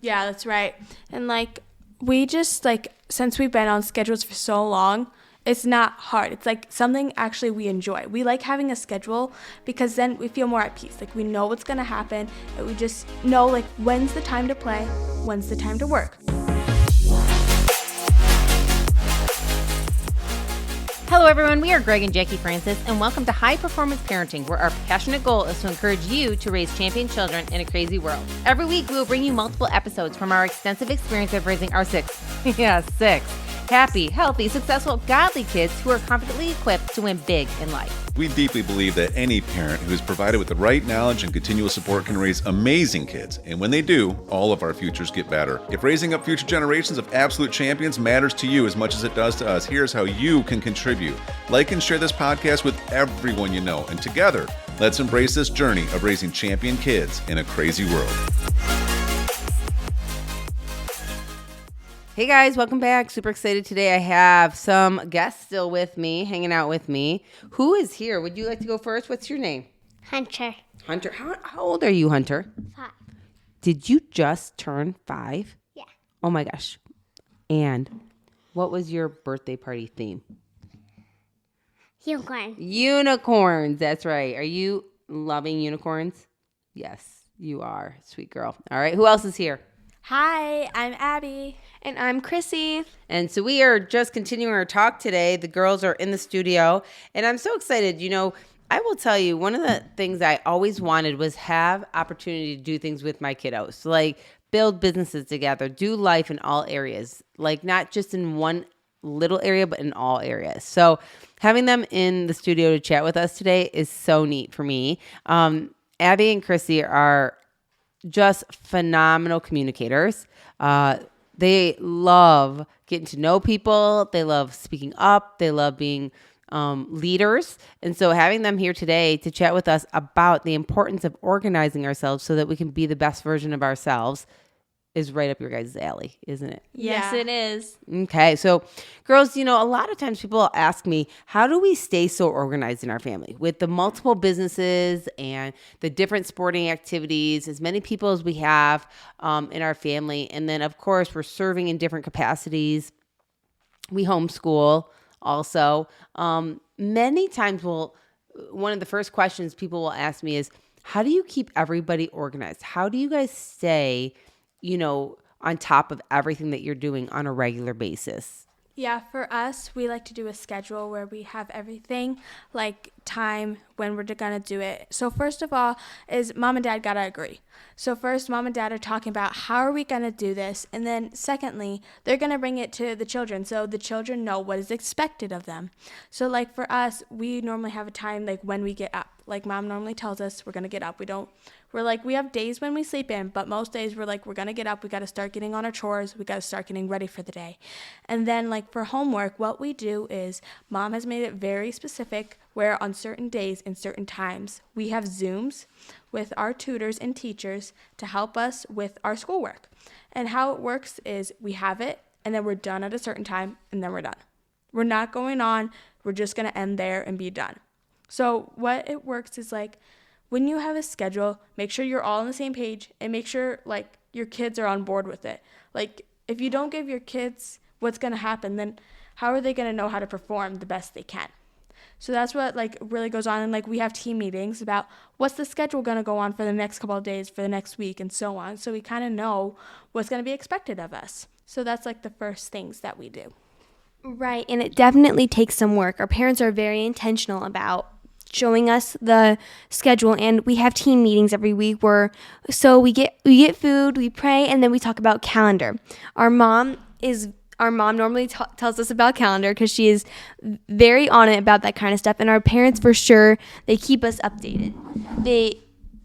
Yeah, that's right. And like we just like since we've been on schedules for so long, it's not hard. It's like something actually we enjoy. We like having a schedule because then we feel more at peace. Like we know what's gonna happen and we just know like when's the time to play, when's the time to work. Hello everyone, we are Greg and Jacquie Francis, and welcome to High Performance Parenting, where our passionate goal is to encourage you to raise champion children in a crazy world. Every week we will bring you multiple episodes from our extensive experience of raising our six happy, healthy, successful, godly kids who are confidently equipped to win big in life. We deeply believe that any parent who is provided with the right knowledge and continual support can raise amazing kids. And when they do, all of our futures get better. If raising up future generations of absolute champions matters to you as much as it does to us, here's how you can contribute. Like and share this podcast with everyone you know. And together, let's embrace this journey of raising champion kids in a crazy world. Hey guys, welcome back. Super excited today. I have some guests still with me, hanging out with me. Who is here? Would you like to go first? What's your name? Hunter. Hunter. How old are you, Hunter? 5. Did you just turn 5? Yeah. Oh my gosh. And what was your birthday party theme? Unicorn. Unicorns. That's right. Are you loving unicorns? Yes, you are. Sweet girl. All right. Who else is here? Hi, I'm Abby. And I'm Chrissy. And so we are just continuing our talk today. The girls are in the studio, and I'm so excited. You know, I will tell you, one of the things I always wanted was have opportunity to do things with my kiddos, like build businesses together, do life in all areas, like not just in one little area, but in all areas. So having them in the studio to chat with us today is so neat for me. Abby and Chrissy are just phenomenal communicators. They love getting to know people. They love speaking up. They love being leaders. And so having them here today to chat with us about the importance of organizing ourselves so that we can be the best version of ourselves is right up your guys' alley, isn't it? Yes, it is. Okay. So girls, you know, a lot of times people ask me, how do we stay so organized in our family with the multiple businesses and the different sporting activities, as many people as we have in our family. And then of course we're serving in different capacities. We homeschool also. Many times one of the first questions people will ask me is, how do you keep everybody organized? How do you guys stay, you know, on top of everything that you're doing on a regular basis? Yeah, for us, we like to do a schedule where we have everything, like time, when we're going to do it. So first of all is mom and dad got to agree. So first, mom and dad are talking about how are we going to do this? And then secondly, they're going to bring it to the children. So the children know what is expected of them. So like for us, we normally have a time like when we get up. Like mom normally tells us we're going to get up. We have days when we sleep in, but most days we're going to get up. We got to start getting on our chores. We got to start getting ready for the day. And then like for homework, what we do is mom has made it very specific where on certain days and certain times we have Zooms with our tutors and teachers to help us with our schoolwork. And how it works is we have it and then we're done at a certain time and then we're done. We're not going on. We're just going to end there and be done. So what it works is like when you have a schedule, make sure you're all on the same page and make sure like your kids are on board with it. Like if you don't give your kids what's going to happen, then how are they going to know how to perform the best they can? So that's what like really goes on. And like we have team meetings about what's the schedule going to go on for the next couple of days, for the next week and so on. So we kind of know what's going to be expected of us. So that's like the first things that we do. Right, and it definitely takes some work. Our parents are very intentional about showing us the schedule, and we have team meetings every week where we get food, we pray, and then we talk about calendar. Our mom normally tells us about calendar because she is very on it about that kind of stuff, and our parents for sure, they keep us updated.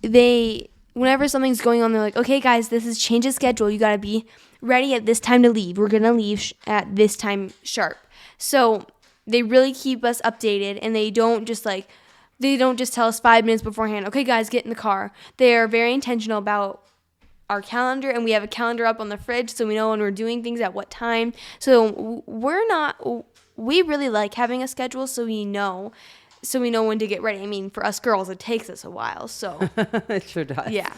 They whenever something's going on, they're like, okay guys, this is change of schedule, you got to be ready at this time to leave. We're going to leave at this time sharp. So they really keep us updated, and they don't just tell us 5 minutes beforehand, okay guys, get in the car. They are very intentional about our calendar, and we have a calendar up on the fridge so we know when we're doing things at what time. So we really like having a schedule so we know so we know when to get ready. I mean, for us girls, it takes us a while. So It sure does. yeah.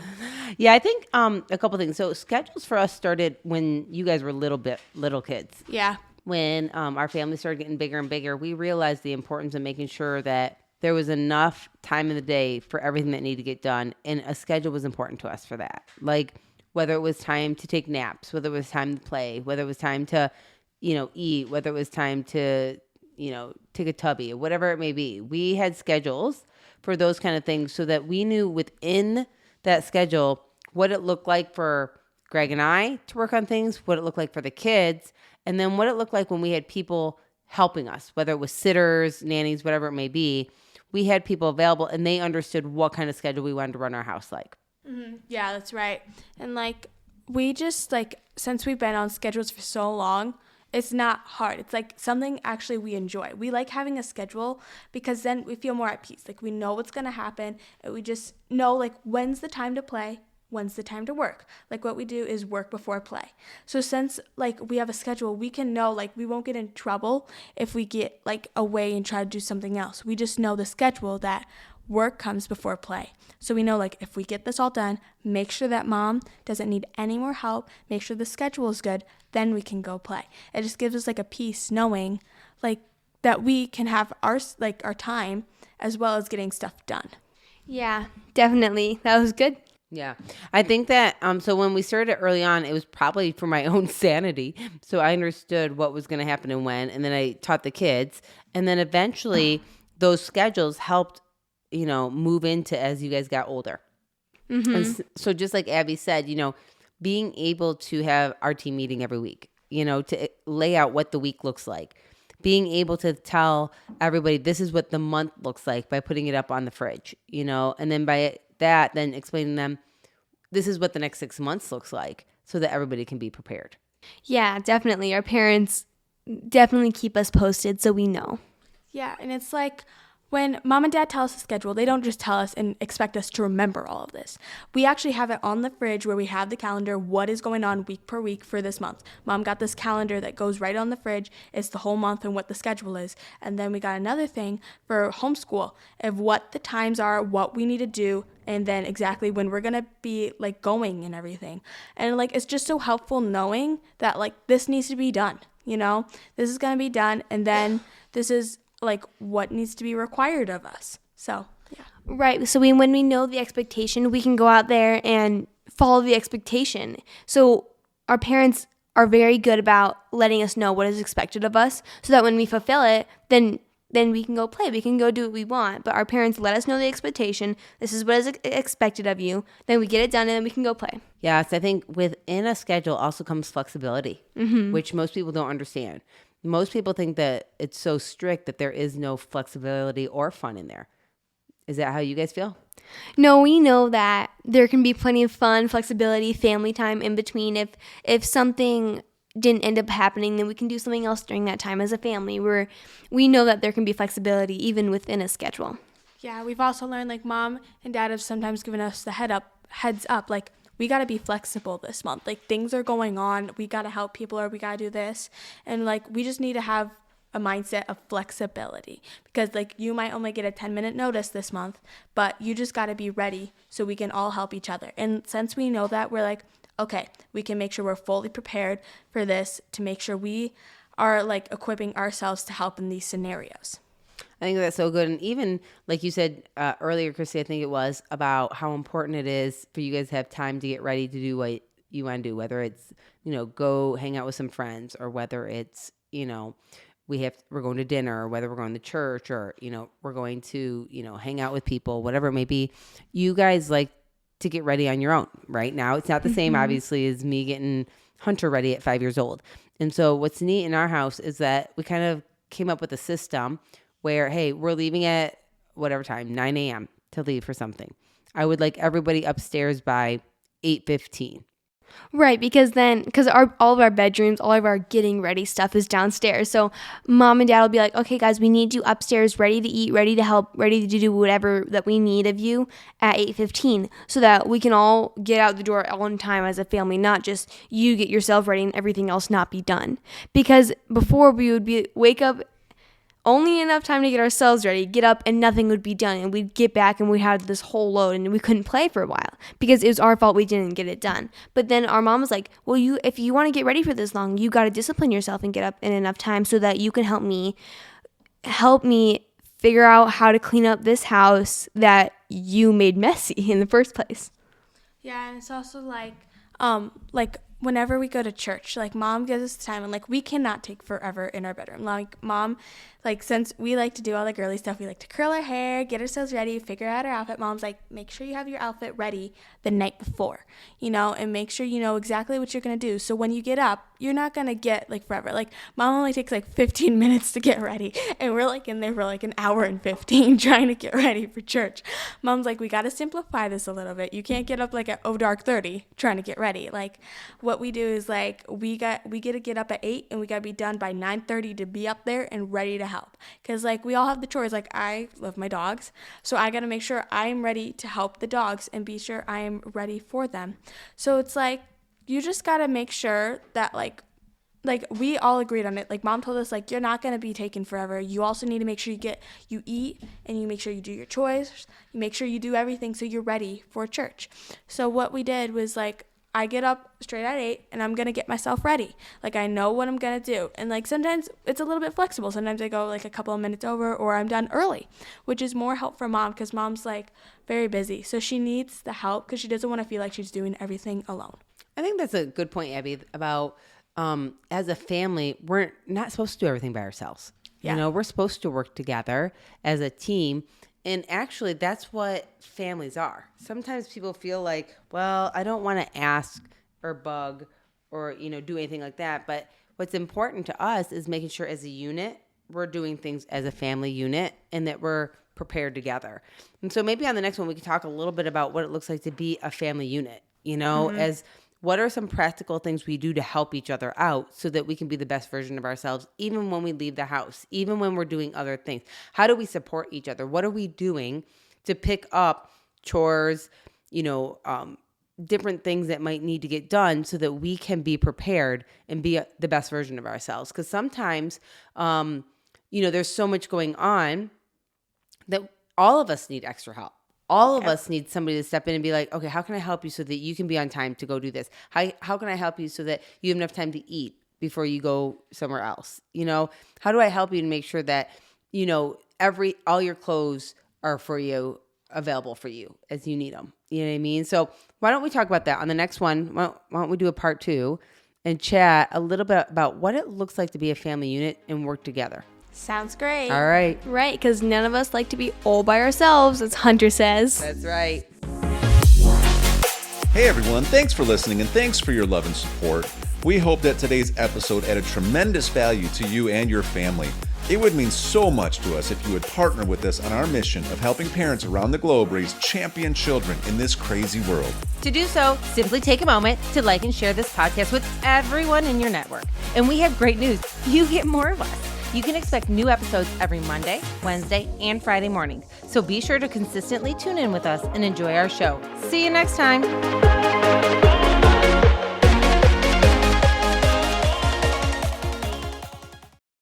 Yeah, I think a couple things. So schedules for us started when you guys were little kids. Yeah. When our family started getting bigger and bigger, we realized the importance of making sure that there was enough time in the day for everything that needed to get done. And a schedule was important to us for that. Like whether it was time to take naps, whether it was time to play, whether it was time to, eat, whether it was time to, take a tubby, whatever it may be. We had schedules for those kind of things so that we knew within that schedule what it looked like for Greg and I to work on things, what it looked like for the kids, and then what it looked like when we had people helping us, whether it was sitters, nannies, whatever it may be. We had people available and they understood what kind of schedule we wanted to run our house like. Mm-hmm. Yeah, that's right. And like we just since we've been on schedules for so long, it's not hard. It's like something actually we enjoy. We like having a schedule because then we feel more at peace. Like we know what's going to happen and we just know when's the time to play, when's the time to work. Like what we do is work before play. So since we have a schedule, we can know we won't get in trouble if we get away and try to do something else. We just know the schedule that work comes before play. So we know if we get this all done, make sure that mom doesn't need any more help, make sure the schedule is good, then we can go play. It just gives us a peace knowing that we can have our time as well as getting stuff done. Yeah, definitely. That was good. Yeah. I think that, so when we started early on, it was probably for my own sanity. So I understood what was going to happen and when, and then I taught the kids. And then eventually those schedules helped, move into as you guys got older. Mm-hmm. And so just like Abby said, being able to have our team meeting every week, to lay out what the week looks like, being able to tell everybody this is what the month looks like by putting it up on the fridge, and then by that, then explaining them this is what the next 6 months looks like so that everybody can be prepared. Yeah, definitely. Our parents definitely keep us posted so we know. Yeah, and it's when mom and dad tell us the schedule, they don't just tell us and expect us to remember all of this. We actually have it on the fridge where we have the calendar, what is going on week per week for this month. Mom got this calendar that goes right on the fridge. It's the whole month and what the schedule is. And then we got another thing for homeschool of what the times are, what we need to do, and then exactly when we're going to be going and everything. And it's just so helpful knowing that this needs to be done, this is going to be done. And then this is what needs to be required of us. So, yeah. Right. So when we know the expectation, we can go out there and follow the expectation. So our parents are very good about letting us know what is expected of us so that when we fulfill it, then we can go play. We can go do what we want. But our parents let us know the expectation. This is what is expected of you. Then we get it done and then we can go play. Yes, I think within a schedule also comes flexibility, which most people don't understand. Most people think that it's so strict that there is no flexibility or fun in there. Is that how you guys feel? No, we know that there can be plenty of fun, flexibility, family time in between. If something didn't end up happening, then we can do something else during that time as a family. We know that there can be flexibility even within a schedule. Yeah, we've also learned mom and dad have sometimes given us the heads up we got to be flexible this month. Things are going on. We got to help people or we got to do this. And we just need to have a mindset of flexibility because you might only get a 10-minute notice this month, but you just got to be ready so we can all help each other. And since we know that, we're okay, we can make sure we're fully prepared for this to make sure we are equipping ourselves to help in these scenarios. I think that's so good. And even like you said earlier, Chrissy, I think it was about how important it is for you guys to have time to get ready to do what you want to do, whether it's, go hang out with some friends or whether it's, we're going to dinner or whether we're going to church or, we're going to, hang out with people, whatever it may be. You guys like to get ready on your own right now. It's not the same, obviously, as me getting Hunter ready at 5 years old. And so what's neat in our house is that we kind of came up with a system where, hey, we're leaving at whatever time, 9 a.m. to leave for something. I would like everybody upstairs by 8:15. Right, because all of our bedrooms, all of our getting ready stuff is downstairs. So mom and dad will be like, okay, guys, we need you upstairs ready to eat, ready to help, ready to do whatever that we need of you at 8:15 so that we can all get out the door on time as a family, not just you get yourself ready and everything else not be done. Because before we would wake up only enough time to get ourselves ready, get up, and nothing would be done. And we'd get back and we had this whole load and we couldn't play for a while because it was our fault we didn't get it done. But then our mom was like, well, if you want to get ready for this long, you got to discipline yourself and get up in enough time so that you can help me figure out how to clean up this house that you made messy in the first place. Yeah, and it's also like whenever we go to church, like Mom gives us time, and like we cannot take forever in our bedroom. Like Mom, like since we like to do all the girly stuff, we like to curl our hair, get ourselves ready, figure out our outfit. Mom's like, make sure you have your outfit ready the night before, and make sure you know exactly what you're gonna do. So when you get up, you're not gonna get like forever. Like Mom only takes like 15 minutes to get ready, and we're like in there for like an hour and 15 trying to get ready for church. Mom's like, we gotta simplify this a little bit. You can't get up like at dark 30 trying to get ready. Like what we do is like we get to get up at 8 and we gotta be done by 9:30 to be up there and ready to help, because like we all have the chores. Like I love my dogs, so I gotta make sure I am ready to help the dogs and be sure I am ready for them. So it's like you just gotta make sure that like we all agreed on it. Like Mom told us, like, you're not gonna be taken forever. You also need to make sure you eat and you make sure you do your chores. You make sure you do everything so you're ready for church. So what we did was like I get up straight at 8 and I'm going to get myself ready. Like I know what I'm going to do. And like sometimes it's a little bit flexible. Sometimes I go like a couple of minutes over or I'm done early, which is more help for Mom because Mom's like very busy. So she needs the help because she doesn't want to feel like she's doing everything alone. I think that's a good point, Abby, about as a family, we're not supposed to do everything by ourselves. Yeah. We're supposed to work together as a team. And actually, that's what families are. Sometimes people feel like, well, I don't want to ask or bug or, do anything like that. But what's important to us is making sure as a unit, we're doing things as a family unit and that we're prepared together. And so maybe on the next one, we can talk a little bit about what it looks like to be a family unit, as what are some practical things we do to help each other out so that we can be the best version of ourselves, even when we leave the house, even when we're doing other things? How do we support each other? What are we doing to pick up chores, different things that might need to get done so that we can be prepared and be the best version of ourselves? Because sometimes, there's so much going on that all of us need extra help. All of us need somebody to step in and be like, okay, how can I help you so that you can be on time to go do this? How can I help you so that you have enough time to eat before you go somewhere else? How do I help you to make sure that, all your clothes are for you, available for you as you need them? You know what I mean? So why don't we talk about that on the next one? Why don't we do a part 2 and chat a little bit about what it looks like to be a family unit and work together? Sounds great. All right. Right, because none of us like to be all by ourselves, as Hunter says. That's right. Hey everyone, thanks for listening and thanks for your love and support. We hope that today's episode added tremendous value to you and your family. It would mean so much to us if you would partner with us on our mission of helping parents around the globe raise champion children in this crazy world. To do so, simply take a moment to like and share this podcast with everyone in your network. And we have great news. You get more of us. You can expect new episodes every Monday, Wednesday, and Friday morning. So be sure to consistently tune in with us and enjoy our show. See you next time.